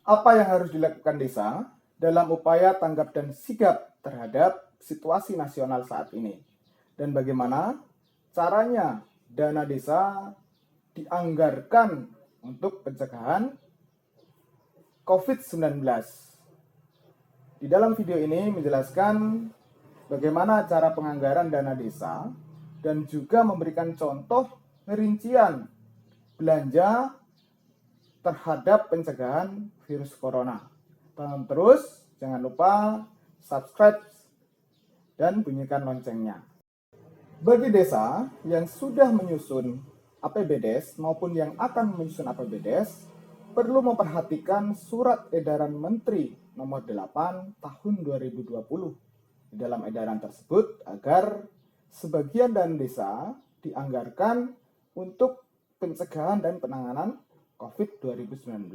Apa yang harus dilakukan desa dalam upaya tanggap dan sigap terhadap situasi nasional saat ini? Dan bagaimana caranya dana desa dianggarkan untuk pencegahan COVID-19? Di dalam video ini menjelaskan bagaimana cara penganggaran dana desa dan juga memberikan contoh rincian belanja terhadap pencegahan virus corona. Tonton terus, jangan lupa subscribe dan bunyikan loncengnya. Bagi desa yang sudah menyusun APBDes maupun yang akan menyusun APBDes, perlu memperhatikan surat edaran Menteri nomor 8 tahun 2020. Di dalam edaran tersebut agar sebagian dana desa dianggarkan untuk pencegahan dan penanganan COVID-19.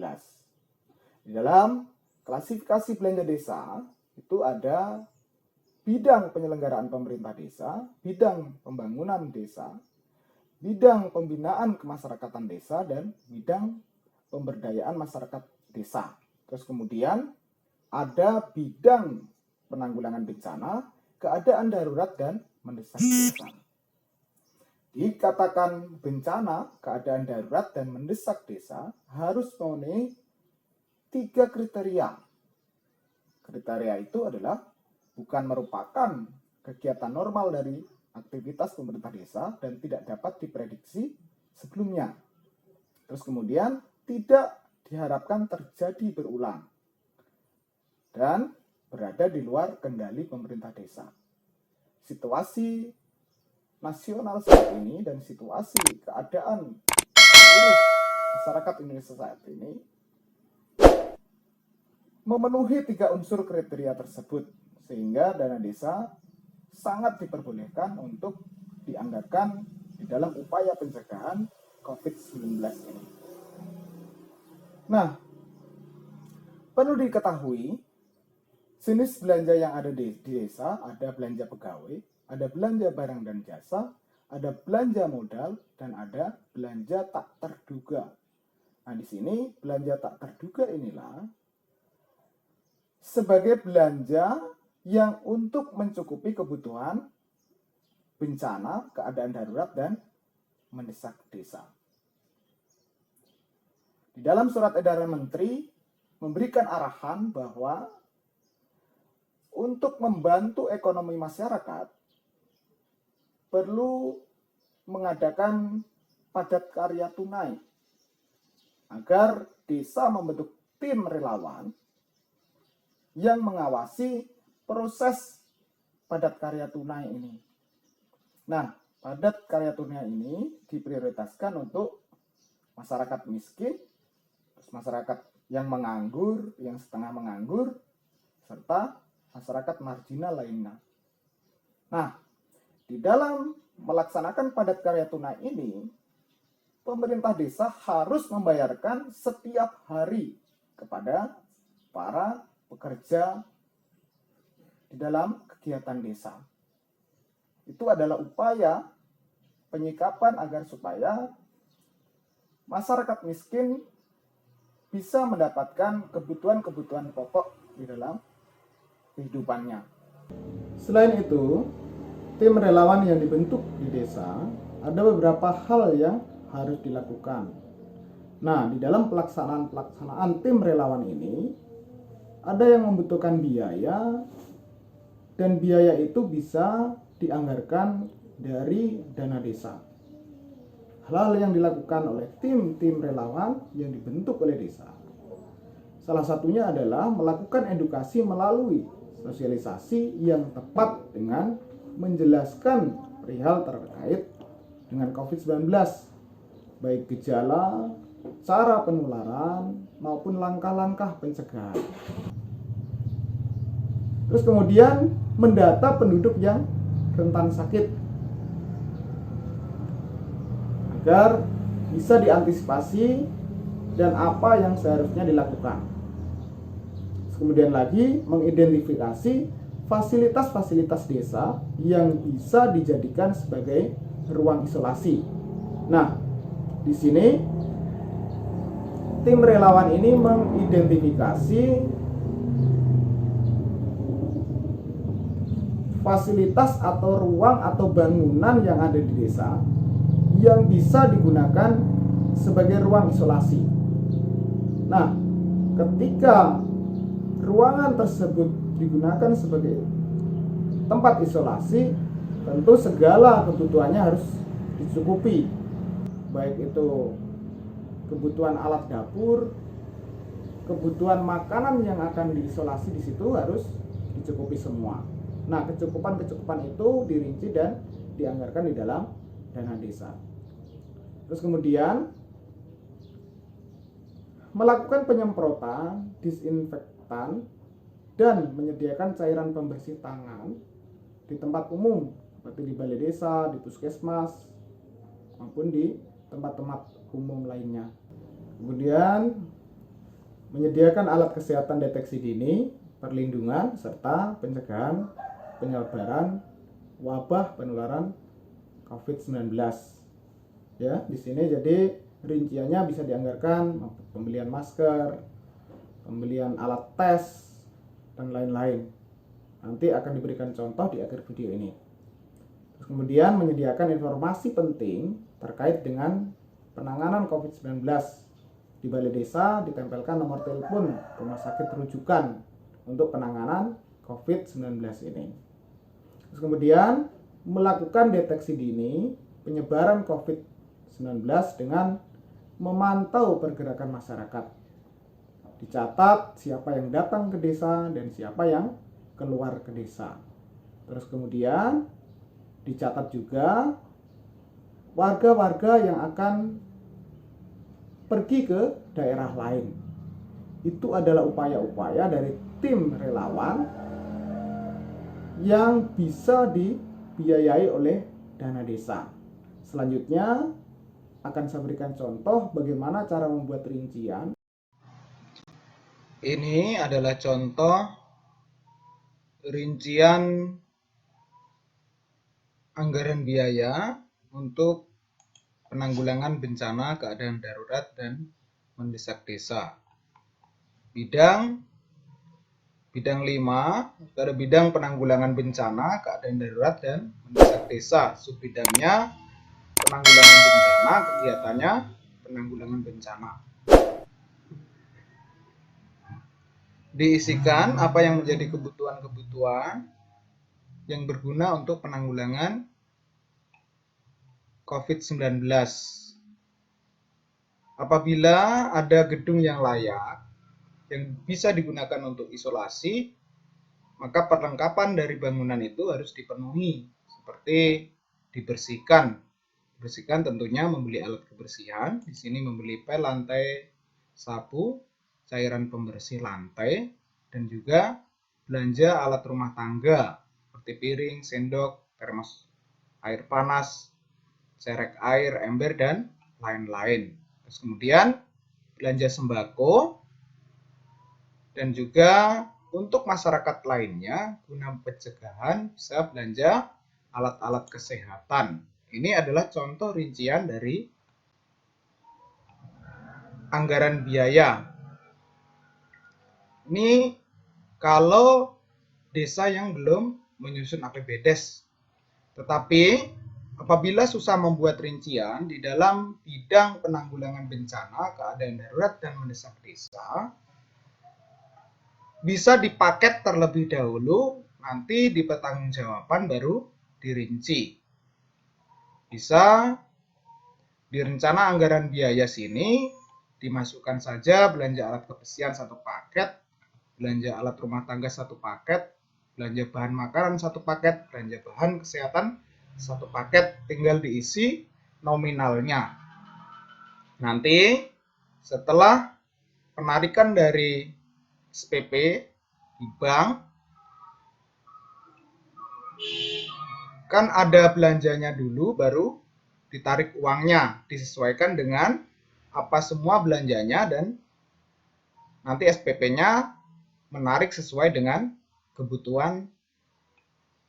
Di dalam klasifikasi belanja desa itu ada bidang penyelenggaraan pemerintah desa, bidang pembangunan desa, bidang pembinaan kemasyarakatan desa, dan bidang pemberdayaan masyarakat desa. Terus kemudian ada bidang penanggulangan bencana, keadaan darurat, dan mendesak desa. Dikatakan bencana, keadaan darurat, dan mendesak desa harus memenuhi 3 kriteria. Kriteria itu adalah bukan merupakan kegiatan normal dari aktivitas pemerintah desa dan tidak dapat diprediksi sebelumnya. Terus kemudian tidak diharapkan terjadi berulang dan berada di luar kendali pemerintah desa. Situasi nasional saat ini dan situasi keadaan masyarakat Indonesia saat ini memenuhi 3 unsur kriteria tersebut, sehingga dana desa sangat diperbolehkan untuk dianggarkan di dalam upaya pencegahan COVID-19 ini. Nah, perlu diketahui jenis belanja yang ada di desa, ada belanja pegawai, ada belanja barang dan jasa, ada belanja modal, dan ada belanja tak terduga. Nah, di sini belanja tak terduga inilah sebagai belanja yang untuk mencukupi kebutuhan bencana, keadaan darurat, dan mendesak desa. Di dalam surat edaran Menteri memberikan arahan bahwa untuk membantu ekonomi masyarakat perlu mengadakan padat karya tunai agar desa membentuk tim relawan yang mengawasi proses padat karya tunai ini. Nah, padat karya tunai ini diprioritaskan untuk masyarakat miskin, masyarakat yang menganggur, yang setengah menganggur, serta masyarakat marginal lainnya. Nah, di dalam melaksanakan padat karya tunai ini, pemerintah desa harus membayarkan setiap hari kepada para pekerja di dalam kegiatan desa. Itu adalah upaya penyikapan agar supaya masyarakat miskin bisa mendapatkan kebutuhan-kebutuhan pokok di dalam kehidupannya. Selain itu, tim relawan yang dibentuk di desa ada beberapa hal yang harus dilakukan. Nah, di dalam pelaksanaan tim relawan ini ada yang membutuhkan biaya, dan biaya itu bisa dianggarkan dari dana desa. Hal-hal yang dilakukan oleh tim relawan yang dibentuk oleh desa, salah satunya adalah melakukan edukasi melalui sosialisasi yang tepat dengan menjelaskan perihal terkait dengan COVID-19, baik gejala, cara penularan, maupun langkah-langkah pencegahan. Terus kemudian mendata penduduk yang rentan sakit agar bisa diantisipasi dan apa yang seharusnya dilakukan. Terus kemudian lagi mengidentifikasi fasilitas-fasilitas desa yang bisa dijadikan sebagai ruang isolasi. Nah, di sini tim relawan ini mengidentifikasi fasilitas atau ruang atau bangunan yang ada di desa yang bisa digunakan sebagai ruang isolasi. Nah, ketika ruangan tersebut digunakan sebagai tempat isolasi, tentu segala kebutuhannya harus dicukupi, baik itu kebutuhan alat dapur, kebutuhan makanan yang akan diisolasi di situ harus dicukupi semua. Nah, kecukupan itu dirinci dan dianggarkan di dalam dana desa. Terus kemudian melakukan penyemprotan disinfektan dan menyediakan cairan pembersih tangan di tempat umum seperti di balai desa, di puskesmas, maupun di tempat-tempat umum lainnya. Kemudian menyediakan alat kesehatan deteksi dini, perlindungan, serta pencegahan penyebaran wabah penularan COVID-19. Ya, di sini jadi rinciannya bisa dianggarkan pembelian masker, pembelian alat tes, dan lain-lain. Nanti akan diberikan contoh di akhir video ini. Terus kemudian menyediakan informasi penting terkait dengan penanganan COVID-19. Di balai desa ditempelkan nomor telepon rumah sakit rujukan untuk penanganan COVID-19 ini. Terus kemudian melakukan deteksi dini penyebaran COVID-19 dengan memantau pergerakan masyarakat. Dicatat siapa yang datang ke desa dan siapa yang keluar ke desa. Terus kemudian dicatat juga warga-warga yang akan pergi ke daerah lain. Itu adalah upaya-upaya dari tim relawan yang bisa dibiayai oleh dana desa. Selanjutnya akan saya berikan contoh bagaimana cara membuat rincian. Ini adalah contoh rincian anggaran biaya untuk penanggulangan bencana keadaan darurat dan mendesak desa. Bidang 5 pada bidang penanggulangan bencana keadaan darurat dan mendesak desa. Subbidangnya penanggulangan bencana, kegiatannya penanggulangan bencana. Diisikan apa yang menjadi kebutuhan-kebutuhan yang berguna untuk penanggulangan COVID-19. Apabila ada gedung yang layak yang bisa digunakan untuk isolasi, maka perlengkapan dari bangunan itu harus dipenuhi, seperti dibersihkan. Bersihkan tentunya membeli alat kebersihan. Di sini membeli pel lantai, sapu, cairan pembersih lantai, dan juga belanja alat rumah tangga seperti piring, sendok, termos air panas, serek air, ember, dan lain-lain. Terus kemudian belanja sembako, dan juga untuk masyarakat lainnya guna pencegahan bisa belanja alat-alat kesehatan. Ini adalah contoh rincian dari anggaran biaya. Ini kalau desa yang belum menyusun APBDes. Tetapi apabila susah membuat rincian di dalam bidang penanggulangan bencana, keadaan darurat, dan mendesak desa, bisa dipaket terlebih dahulu, nanti di pertanggungjawaban baru dirinci. Bisa di rencana anggaran biaya sini dimasukkan saja belanja alat kebersihan 1 paket, belanja alat rumah tangga 1 paket, belanja bahan makanan 1 paket, belanja bahan kesehatan 1 paket, tinggal diisi nominalnya. Nanti setelah penarikan dari SPP di bank, kan ada belanjanya dulu, baru ditarik uangnya, disesuaikan dengan apa semua belanjanya, dan nanti SPP-nya menarik sesuai dengan kebutuhan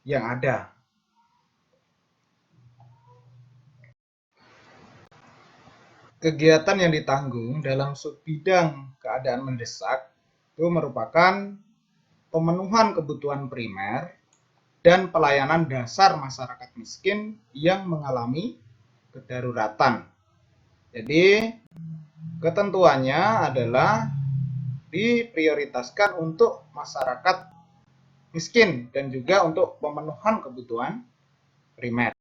yang ada. kegiatan yang ditanggung dalam subbidang keadaan mendesak itu merupakan pemenuhan kebutuhan primer dan pelayanan dasar masyarakat miskin yang mengalami kedaruratan. Jadi, ketentuannya adalah diprioritaskan untuk masyarakat miskin dan juga untuk pemenuhan kebutuhan primer.